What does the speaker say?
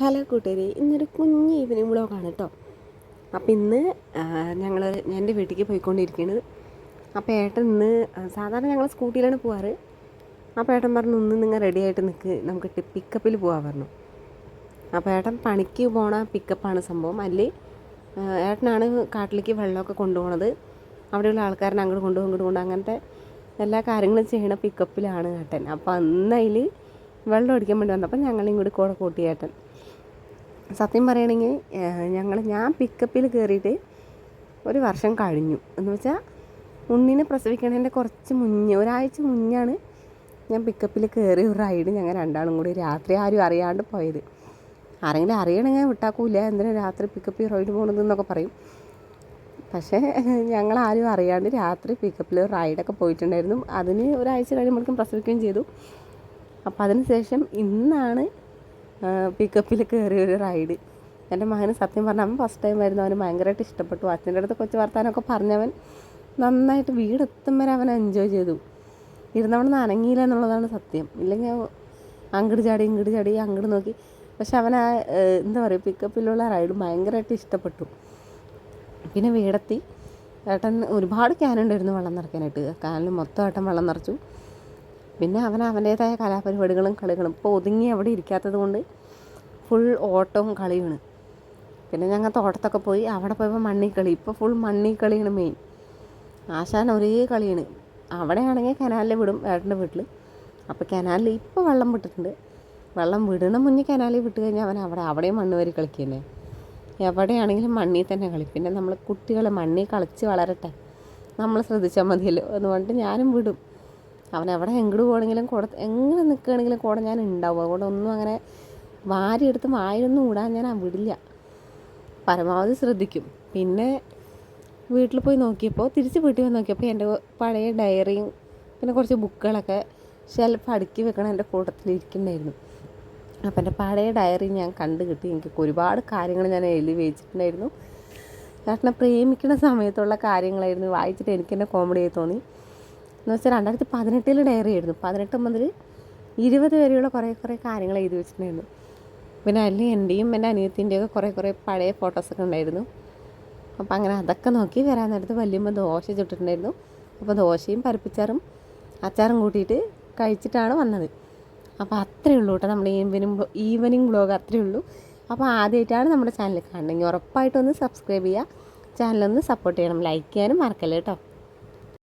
Hello കൂട്ടുകാരി, ഇന്നൊരു കുഞ്ഞ് ഈവനിങ് വ്ളോഗാണ് കേട്ടോ. അപ്പോൾ ഇന്ന് ഞങ്ങൾ എൻ്റെ വീട്ടിലേക്ക് പോയിക്കൊണ്ടിരിക്കുകയാണ്. അപ്പോൾ ഏട്ടൻ ഇന്ന് സാധാരണ ഞങ്ങൾ സ്കൂട്ടിയിലാണ് പോവാറ്. അപ്പോൾ ഏട്ടൻ പറഞ്ഞു ഇന്ന് നിങ്ങൾ റെഡി ആയിട്ട് നിൽക്ക്, നമുക്ക് പിക്കപ്പിൽ പോകാൻ പറഞ്ഞു. അപ്പോൾ ഏട്ടൻ പണിക്ക് പോണ പിക്കപ്പാണ് സംഭവം. അതിൽ ഏട്ടനാണ് കാട്ടിലേക്ക് വെള്ളമൊക്കെ കൊണ്ടുപോകണത്. അവിടെയുള്ള ആൾക്കാരനെ അങ്ങോട്ട് കൊണ്ടുപോകും ഇങ്ങോട്ട് കൊണ്ടുപോകും, അങ്ങനത്തെ എല്ലാ കാര്യങ്ങളും ചെയ്യണ പിക്കപ്പിലാണ് ഏട്ടൻ. അപ്പോൾ അന്ന് അതിൽ വെള്ളം അടിക്കാൻ വേണ്ടി വന്നപ്പോൾ ഞങ്ങളെയും കൂടി കൂടെ കൂട്ടി ഏട്ടൻ. സത്യം പറയുകയാണെങ്കിൽ ഞാൻ പിക്കപ്പിൽ കയറിയിട്ട് ഒരു വർഷം കഴിഞ്ഞു. എന്ന് വെച്ചാൽ ഉണ്ണിനെ പ്രസവിക്കണതിൻ്റെ കുറച്ച് മുന്നേ, ഒരാഴ്ച മുന്നാണ് ഞാൻ പിക്കപ്പിൽ കയറി ഒരു റൈഡ് ഞങ്ങൾ രണ്ടാളും കൂടി രാത്രി ആരും അറിയാണ്ട് പോയത്. ആരെങ്കിലും അറിയണമെങ്കിൽ വിട്ടാക്കൂല, എന്തിനാ രാത്രി പിക്കപ്പിൽ റൈഡ് പോകണതെന്നൊക്കെ പറയും. പക്ഷേ ഞങ്ങളാരും അറിയാണ്ട് രാത്രി പിക്കപ്പിൽ റൈഡൊക്കെ പോയിട്ടുണ്ടായിരുന്നു. അതിന് ഒരാഴ്ച കഴിയുമ്പോഴേക്കും പ്രസവിക്കുകയും ചെയ്തു. അപ്പോൾ അതിന് ശേഷം ഇന്നാണ് പിക്കപ്പിൽ കയറിയ ഒരു റൈഡ്. എൻ്റെ മകന് സത്യം പറഞ്ഞാൽ അവൻ ഫസ്റ്റ് ടൈം ആയിരുന്നു. അവന് ഭയങ്കരമായിട്ട് ഇഷ്ടപ്പെട്ടു. അച്ഛൻ്റെ അടുത്ത് കൊച്ചു വർത്താനമൊക്കെ പറഞ്ഞവൻ നന്നായിട്ട് വീടെത്തും വരെ അവൻ എൻജോയ് ചെയ്തു. ഇരുന്നവണ്ണം അനങ്ങിയില്ല എന്നുള്ളതാണ് സത്യം. ഇല്ലെങ്കിൽ അങ്ങോട്ട് ചാടി ഇങ്ങോട്ട് ചാടി അങ്ങോട്ട് നോക്കി. പക്ഷെ അവൻ എന്താ പറയുക, പിക്കപ്പിലുള്ള റൈഡ് ഭയങ്കരമായിട്ട് ഇഷ്ടപ്പെട്ടു. പിന്നെ വീടെത്തി ഏട്ടൻ ഒരുപാട് ക്യാനുണ്ടായിരുന്നു വെള്ളം നിറയ്ക്കാനായിട്ട്. ക്യാനിൽ മൊത്തം ഏട്ടൻ വെള്ളം നിറച്ചു. പിന്നെ അവൻ്റേതായ കലാപരിപാടികളും കളികളും ഇപ്പോൾ ഒതുങ്ങി അവിടെ ഇരിക്കാത്തത് കൊണ്ട് ഫുൾ ഓട്ടവും കളിയാണ്. പിന്നെ ഞങ്ങൾ തോട്ടത്തൊക്കെ പോയി, അവിടെ പോയപ്പോൾ മണ്ണിക്കളി. ഇപ്പോൾ ഫുൾ മണ്ണിക്കളിയാണ് മെയിൻ. ആശാൻ ഒരേ കളിയാണ്. അവിടെയാണെങ്കിൽ കനാലിൽ വിടും ഏട്ടൻ്റെ വീട്ടിൽ. അപ്പോൾ കനാലിൽ ഇപ്പോൾ വെള്ളം വിട്ടിട്ടുണ്ട്. വെള്ളം വിടണ മുന്നേ കനാലിൽ വിട്ട് കഴിഞ്ഞാൽ അവൻ അവിടെയും മണ്ണ് വരി കളിക്കുന്നത്. എവിടെയാണെങ്കിലും മണ്ണിൽ തന്നെ കളി. പിന്നെ നമ്മൾ കുട്ടികളെ മണ്ണിൽ കളിച്ച് വളരട്ടെ, നമ്മൾ ശ്രദ്ധിച്ചാൽ മതിയല്ലോ എന്ന് പറഞ്ഞിട്ട് ഞാനും വിടും. അവനെവിടെ എങ്ങോട്ട് പോകണമെങ്കിലും കൂടെ, എങ്ങനെ നിൽക്കുകയാണെങ്കിലും കൂടെ ഞാൻ ഉണ്ടാവും. അതുകൊണ്ട് ഒന്നും അങ്ങനെ വാരിയെടുത്ത് വായൊന്നും ഇടാൻ ഞാൻ വിടില്ല, പരമാവധി ശ്രദ്ധിക്കും. പിന്നെ വീട്ടിൽ പോയി നോക്കിയപ്പോൾ, തിരിച്ച് വീട്ടിൽ പോയി നോക്കിയപ്പോൾ എൻ്റെ പഴയ ഡയറിയും പിന്നെ കുറച്ച് ബുക്കുകളൊക്കെ ഷെൽഫ് അടുക്കി വെക്കണം എൻ്റെ കൂട്ടത്തിൽ ഇരിക്കുന്നുണ്ടായിരുന്നു. അപ്പോൾ എൻ്റെ പഴയ ഡയറി ഞാൻ കണ്ടു കിട്ടി. എനിക്ക് ഒരുപാട് കാര്യങ്ങൾ ഞാൻ എഴുതി വെച്ചിട്ടുണ്ടായിരുന്നു. ചേട്ടനെ പ്രേമിക്കുന്ന സമയത്തുള്ള കാര്യങ്ങളായിരുന്നു. വായിച്ചിട്ട് എനിക്ക് തന്നെ കോമഡി ആയി തോന്നി. എന്ന് വെച്ചാൽ 2018 ഡയറി ആയിരുന്നു. 18 മുതൽ 20 വരെയുള്ള കുറേ കാര്യങ്ങൾ എഴുതി വെച്ചിട്ടുണ്ടായിരുന്നു. പിന്നെ അതിൽ എൻ്റെയും എൻ്റെ അനിയത്തിൻ്റെയൊക്കെ കുറേ പഴയ ഫോട്ടോസൊക്കെ ഉണ്ടായിരുന്നു. അപ്പോൾ അങ്ങനെ അതൊക്കെ നോക്കി വരാൻ നേരത്ത് വലിയമ്മ ദോശ ചുട്ടിട്ടുണ്ടായിരുന്നു. അപ്പോൾ ദോശയും പരിപ്പിച്ചാറും അച്ചാറും കൂട്ടിയിട്ട് കഴിച്ചിട്ടാണ് വന്നത്. അപ്പോൾ അത്രയേ ഉള്ളൂ കേട്ടോ നമ്മുടെ ഈവനിങ് വ്ളോഗ്, അത്രയേ ഉള്ളൂ. അപ്പോൾ ആദ്യമായിട്ടാണ് നമ്മുടെ ചാനൽ കാണണമെങ്കിൽ ഉറപ്പായിട്ടൊന്ന് സബ്സ്ക്രൈബ് ചെയ്യുക, ചാനലൊന്ന് സപ്പോർട്ട് ചെയ്യണം, ലൈക്ക് ചെയ്യാനും മറക്കല്ലേ കേട്ടോ.